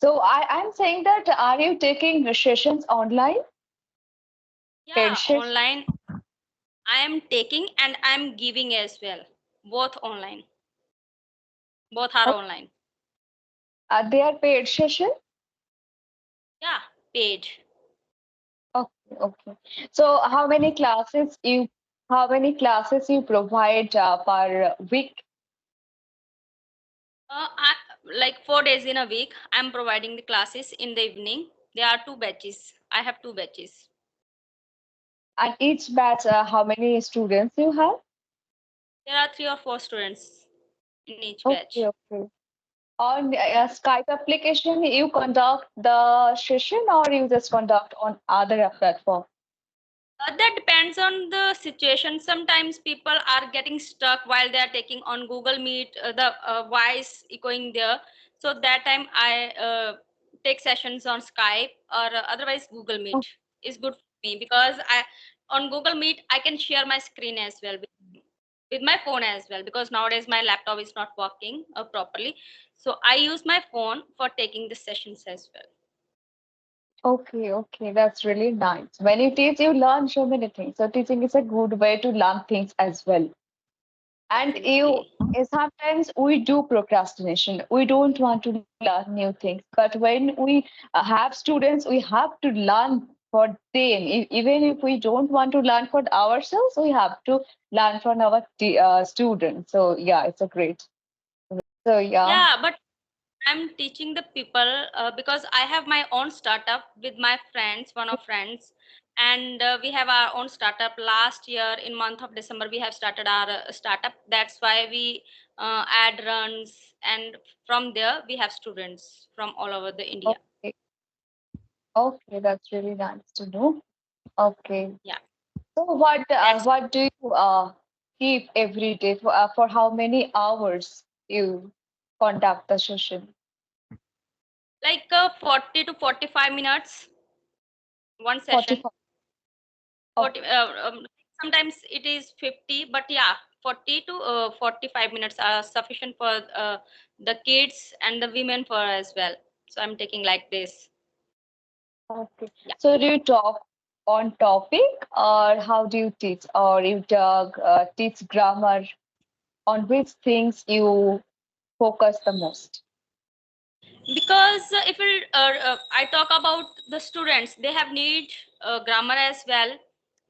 So I'm saying that are you taking sessions online, paid Yeah, sessions? online I am taking and I am giving as well. Both online. Both are online. They are paid sessions? Yeah, paid. Okay, okay. So how many classes you provide per week? Like 4 days in a week, I'm providing the classes in the evening. There are two batches. I have two batches. And each batch, how many students you have? There are three or four students in each Okay, batch. okay. On Skype application, you conduct the session or you just conduct on other platform? That depends on the situation. Sometimes people are getting stuck while they are taking on Google Meet, the voice echoing there. So that time I take sessions on Skype or otherwise Google Meet is good for me because I on Google Meet I can share my screen as well with my phone as well because nowadays my laptop is not working properly. So I use my phone for taking the sessions as well. Okay, okay, that's really nice. When you teach, you learn so many things. So teaching is a good way to learn things as well. And you Definitely. sometimes we do procrastination. We don't want to learn new things. But when we have students, we have to learn for them. Even if we don't want to learn for ourselves, we have to learn from our students. So yeah, it's a great. So yeah. Yeah, but I'm teaching the people because I have my own startup with my friends, one of friends, and we have our own startup. Last year in month of December, we have started our startup. That's why we add runs, and from there we have students from all over the India. Okay. Okay, that's really nice to know. Okay. Yeah, So that's what do you keep every day for how many hours you conduct the session? like 40 to 45 minutes one session. 45. 40 Okay. sometimes it is 50, but yeah, 40 to 45 minutes are sufficient for the kids and the women for as well. So I'm taking like this. Okay. Yeah, So do you talk on topic or how do you teach? Or you teach grammar? On which things you focus the most? because if I talk about the students, they have need grammar as well,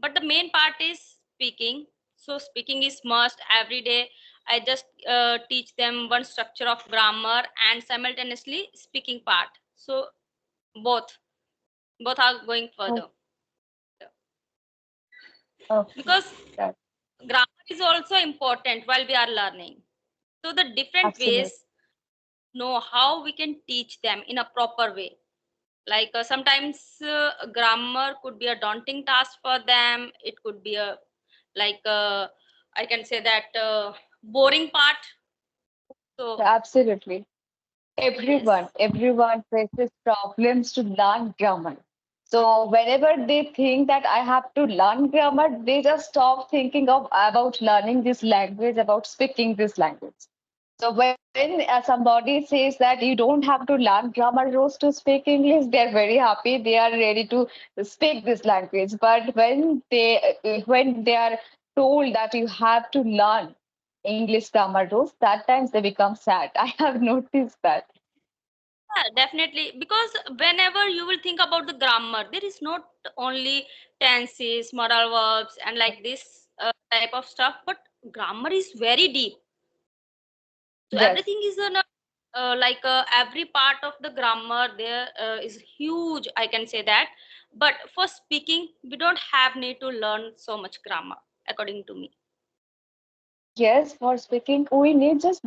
but the main part is speaking. So speaking is must every day. I just teach them one structure of grammar and simultaneously speaking part. So both both are going Oh, further okay. because That grammar is also important while we are learning. So the different absolutely. ways know how we can teach them in a proper way. Like sometimes grammar could be a daunting task for them. It could be a like I can say that boring part. So Absolutely. yes. Everyone faces problems to learn grammar. So whenever they think that I have to learn grammar, they just stop thinking of about learning this language, about speaking this language. So when somebody says that you don't have to learn grammar rules to speak English, they're very happy. They are ready to speak this language. But when they are told that you have to learn English grammar rules, that times they become sad. I have noticed that. Yeah, definitely. Because whenever you will think about the grammar, there is not only tenses, modal verbs, and like this type of stuff, but grammar is very deep. So Yes. everything is like every part of the grammar there is huge. I can say that. But for speaking, we don't have need to learn so much grammar, according to me. Yes, for speaking, we need just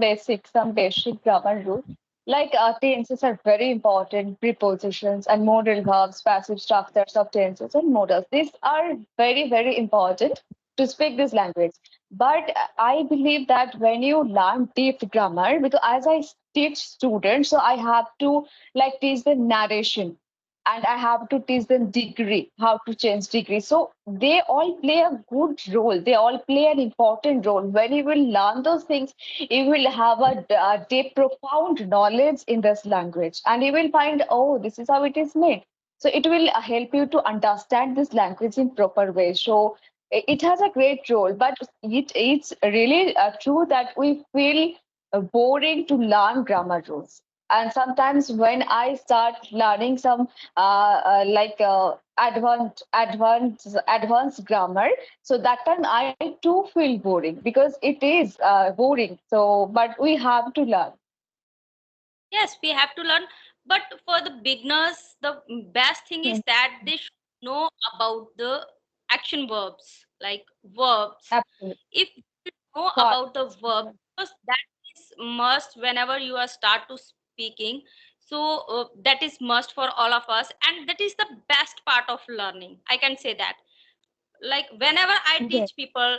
some basic grammar rules. Like tenses are very important, prepositions and modal verbs, passive structures of tenses and modals. These are very, very important to speak this language. But I believe that when you learn deep grammar, because as I teach students, so I have to like teach the narration. and I have to teach them degree, how to change degree. So they all play a good role. They all play an important role. When you will learn those things, you will have a deep, profound knowledge in this language, and you will find, oh, this is how it is made. So it will help you to understand this language in proper way. So it has a great role, but it's really true that we feel boring to learn grammar rules. And sometimes when I start learning some advanced grammar, so that time I too feel boring because it is boring. So, but we have to learn. Yes, we have to learn. But for the beginners, the best thing is Hmm. that they should know about the action verbs, like verbs. Absolutely. If you know But about the verb, because that is must whenever you are start to speaking. So that is must for all of us, and that is the best part of learning. I can say that. Like whenever I yes, teach people,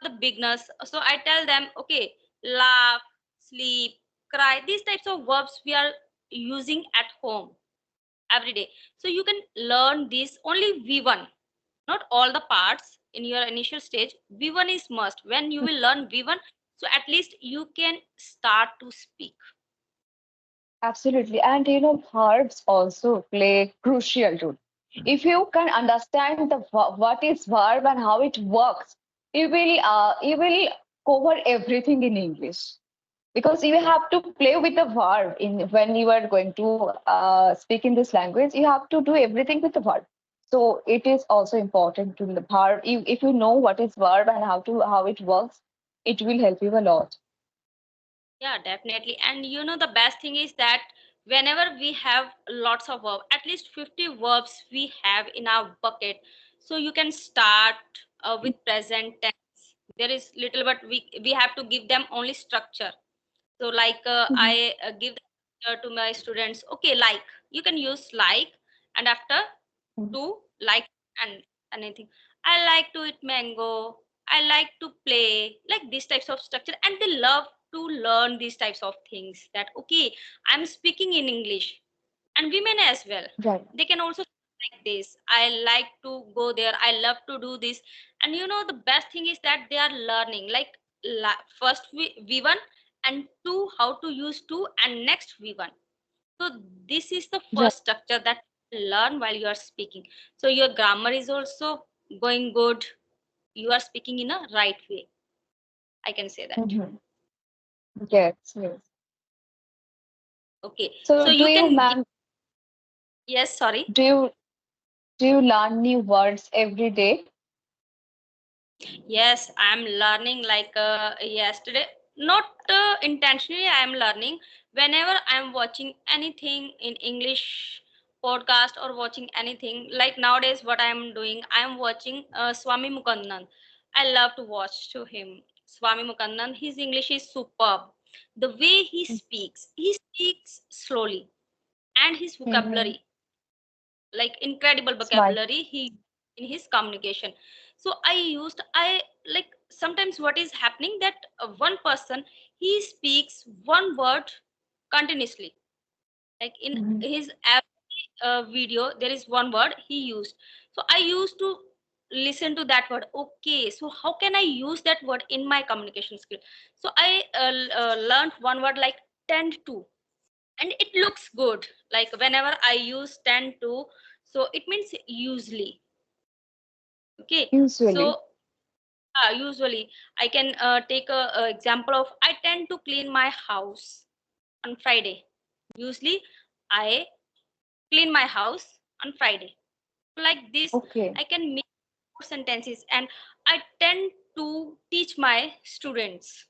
the beginners, so I tell them, okay, laugh, sleep, cry, these types of verbs we are using at home every day. So you can learn this only V1, not all the parts in your initial stage. V1 is must. When you will learn V1, so at least you can start to speak. absolutely. And verbs also play crucial role. If you can understand what is verb and how it works, you will cover everything in English, because you have to play with the verb in when you are going to speak in this language. You have to do everything with the verb. So it is also important to the verb. If you know what is verb and how it works, it will help you a lot. Yeah, definitely. And the best thing is that whenever we have lots of verbs, at least 50 verbs we have in our bucket. So you can start with present tense. There is little, but we have to give them only structure. So like Mhm. I give the structure to my students. Okay, like you can use like, and after Mhm. to like and anything. I like to eat mango. I like to play, like these types of structure, and they love to learn these types of things. That okay, I'm speaking in English, and women as well. Right. They can also like this. I like to go there. I love to do this, and the best thing is that they are learning. Like first V1 and two how to use two, and next V1. So this is the Right. first structure that you learn while you are speaking. So your grammar is also going good. You are speaking in a right way. I can say that. Mhm. Yes, yes. Okay. So So you can give, yes, sorry. do you do you learn new words every day? Yes, I'm learning like yesterday. Not intentionally, I am learning. Whenever I'm watching anything in English podcast or watching anything, like nowadays, what I'm doing, I'm watching Swami Mukandan. I love to watch to him. Swami Mukandan, his English is superb. The way he speaks slowly, and his Mm-hmm. vocabulary, like incredible Smart. vocabulary he in his communication. So I like sometimes what is happening that one person he speaks one word continuously, like in Mm-hmm. his every video there is one word he used. So I used to listen to that word. Okay, so how can I use that word in my communication skill? So I learned one word like tend to, and it looks good. Like whenever I use tend to, so it means usually. Okay, so Usually. usually I can take a example of I tend to clean my house on Friday. Usually I clean my house on Friday. Like this Okay. I can make more sentences. And I tend to teach my students,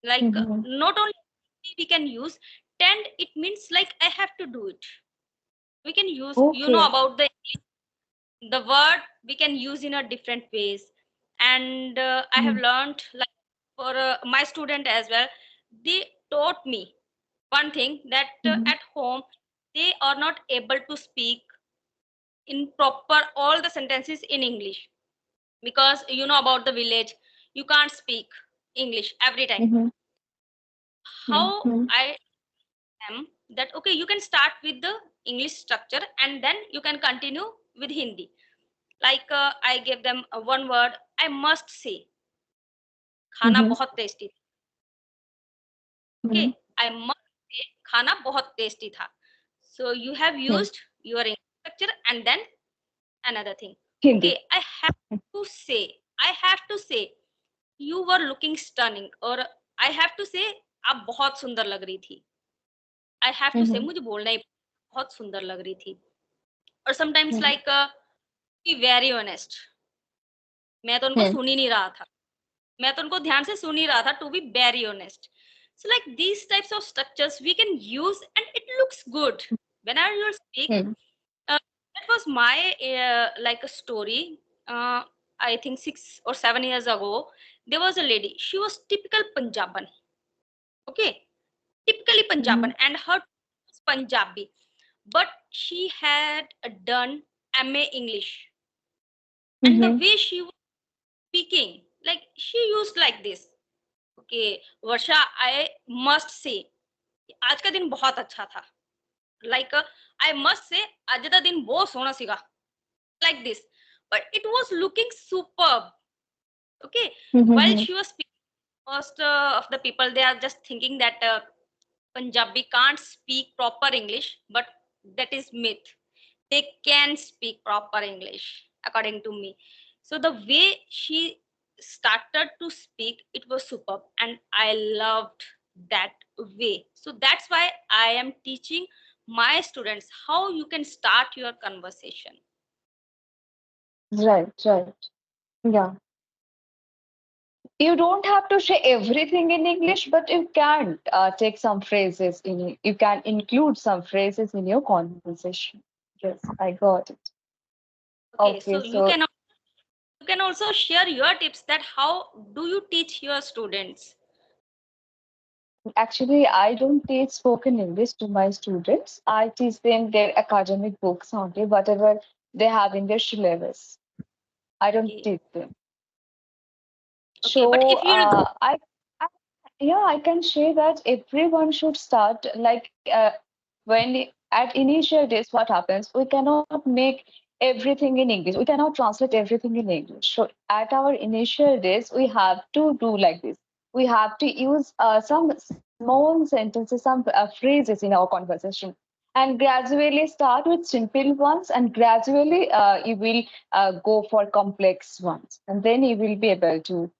like Mm-hmm. not only we can use tend, it means like I have to do it. We can use, Okay. about the word we can use in a different ways. And I have Mhm. learned like for my student as well, they taught me one thing that Mhm. at home they are not able to speak in proper all the sentences in English, because about the village, you can't speak English every time. Mhm. How Mhm. I am that, okay, you can start with the English structure, and then you can continue with Hindi. Like I gave them one word. I must say, खाना Mm-hmm. बहुत tasty. Mm-hmm. Okay, I must say, खाना बहुत tasty था. So you have used your English structure and then another thing. Hindi. Okay, I have to say, you were looking stunning, or I have to say, आप बहुत सुंदर लग रही थी. I have to say, Mm-hmm. मुझे बोलना ही बहुत सुंदर लग रही थी. Or sometimes Mm-hmm. like be very honest. मैं तो उनको सुन ही नहीं रहा था. मैं तो उनको ध्यान से सुन ही रहा था. To be very honest. So like these types of structures we can use and it looks good whenever you speak. Mm-hmm. That was my like a story. I think 6 or 7 years ago, there was a lady. She was typical Punjaban. Okay, typically Mm-hmm. Punjaban, and her was Punjabi, but she had done MA English, and the Mm-hmm. way she was speaking, like she used like this. Okay, Varsha, I must say, आज का दिन बहुत अच्छा था. Like I must say, आज का दिन बहुत सोहना सीगा. Like this, but it was looking superb. Okay, while Mm-hmm. she was speaking, most of the people they are just thinking that Punjabi can't speak proper English, but that is myth. They can speak proper English according to me. So the way she started to speak, it was superb, and I loved that way. So that's why I am teaching my students how you can start your conversation. Right, right. Yeah. You don't have to say everything in English, but you can take some phrases in it. You can include some phrases in your conversation. Yes, I got it. Okay, Okay, so so you can also share your tips that how do you teach your students. actually, I don't teach spoken English to my students. I teach them their academic books only, whatever they have in their syllabus. I don't Okay, teach them. okay, but So if you'll go, I yeah, I can say that everyone should start like at initial days, what happens? We cannot make everything in English. We cannot translate everything in English. So at our initial days, we have to do like this. We have to use some small sentences, some phrases in our conversation, and gradually start with simple ones, and gradually you will go for complex ones, and then you will be able to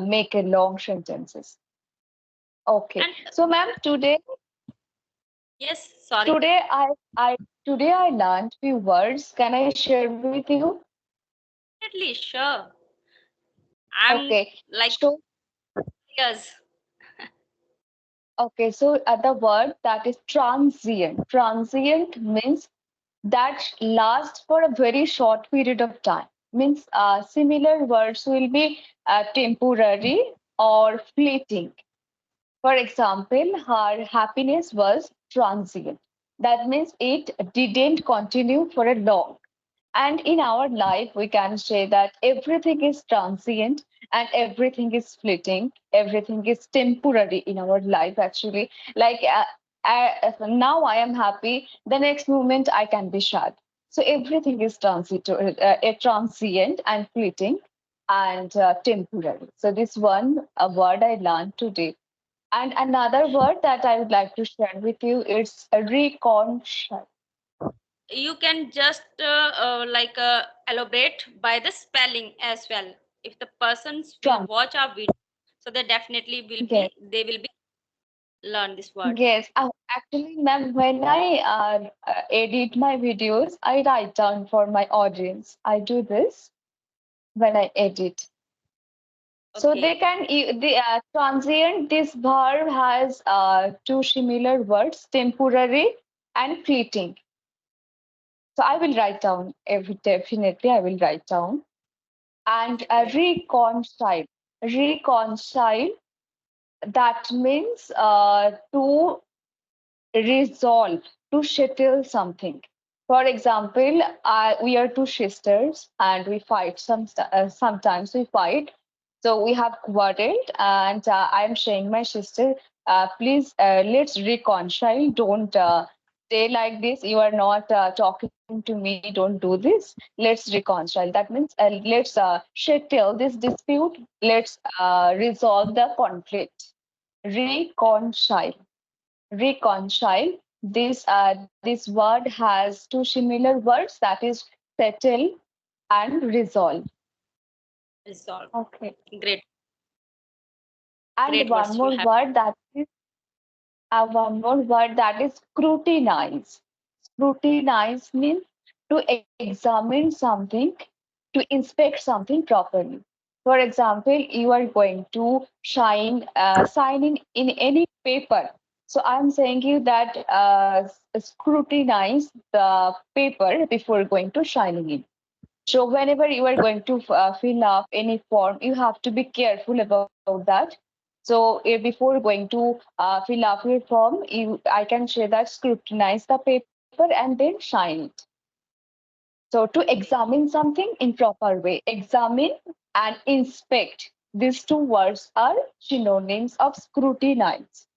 make a long sentences. Okay. and So, ma'am, yes, sorry, today I today I learned few words. Can I share with you? definitely, sure. I'm Okay. like So, yes. okay. So, the word that is transient. Transient means that lasts for a very short period of time. Means similar words will be temporary or fleeting. For example, her happiness was transient. That means it didn't continue for a long. And in our life, we can say that everything is transient and everything is fleeting. Everything is temporary in our life, actually. Like now I am happy, the next moment I can be sad. So everything is transient and fleeting and temporary. So this one a word I learned today. And another word that I would like to share with you is reconcile. You can just like elaborate by the spelling as well. If the persons will Trans. watch our video, so they definitely will Yes. be they will be learn this word. Yes, actually, ma'am, when I edit my videos, I write down for my audience. I do this when I edit. So they Okay, can, the transient, this verb has two similar words, temporary and fleeting. So I will write down, definitely, I will write down. And okay, reconcile. Reconcile, that means to resolve, to settle something. For example, we are two sisters and we fight. Sometimes we fight. So we have quarreled, and I'm saying my sister, please let's reconcile. Don't stay like this. You are not talking to me. Don't do this. Let's reconcile. That means let's settle this dispute. Let's resolve the conflict. Reconcile. Reconcile. This word has two similar words, that is settle and resolve. Resolve. Okay. Great, And great words you have. one more word that is scrutinize. Scrutinize means to examine something, to inspect something properly. For example, you are going to sign in any paper. So I'm saying you that scrutinize the paper before going to signing in. So whenever you are going to fill up any form, you have to be careful about that. So before going to fill up your form, I can say that scrutinize the paper and then sign it. So to examine something in proper way, examine and inspect. These two words are synonyms of scrutinize.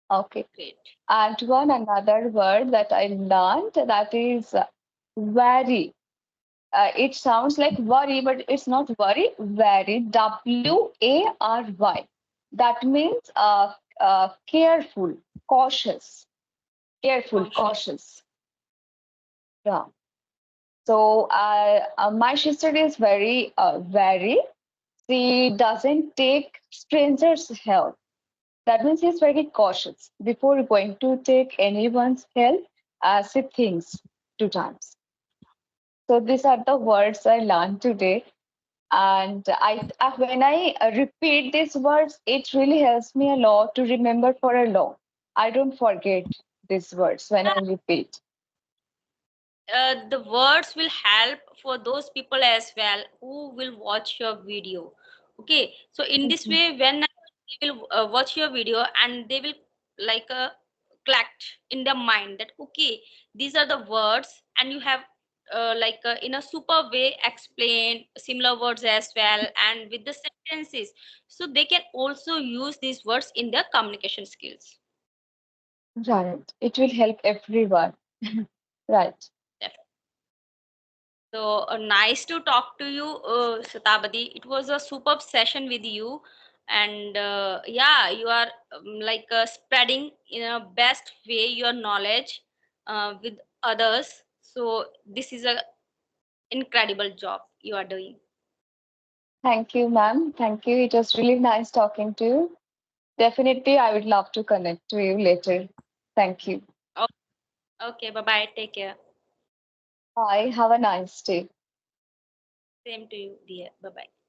Okay. Great. And one another word that I learned, that is vary. It sounds like worry, but it's not worry. Vary. Wary. That means careful, cautious, careful, Conscious. cautious. Yeah. So my sister is very wary. She doesn't take strangers' help. That means she's very cautious before going to take anyone's help. She thinks two times. So these are the words I learned today. And when I repeat these words, it really helps me a lot to remember for a long. I don't forget these words when I repeat. The words will help for those people as well who will watch your video. Okay, so in this Mhm. way, when they will watch your video and they will like collect in their mind that okay, these are the words, and you have in a super way explain similar words as well and with the sentences, so they can also use these words in their communication skills. Right. It will help everyone. Right. So nice to talk to you, Satabadi. It was a superb session with you, and yeah, you are spreading in a best way your knowledge with others. So this is a incredible job you are doing. Thank you, ma'am. Thank you. It was really nice talking to you. Definitely, I would love to connect to you later. Thank you. Oh, okay, bye bye. Take care. Bye. Have a nice day. Same to you, dear. Bye bye.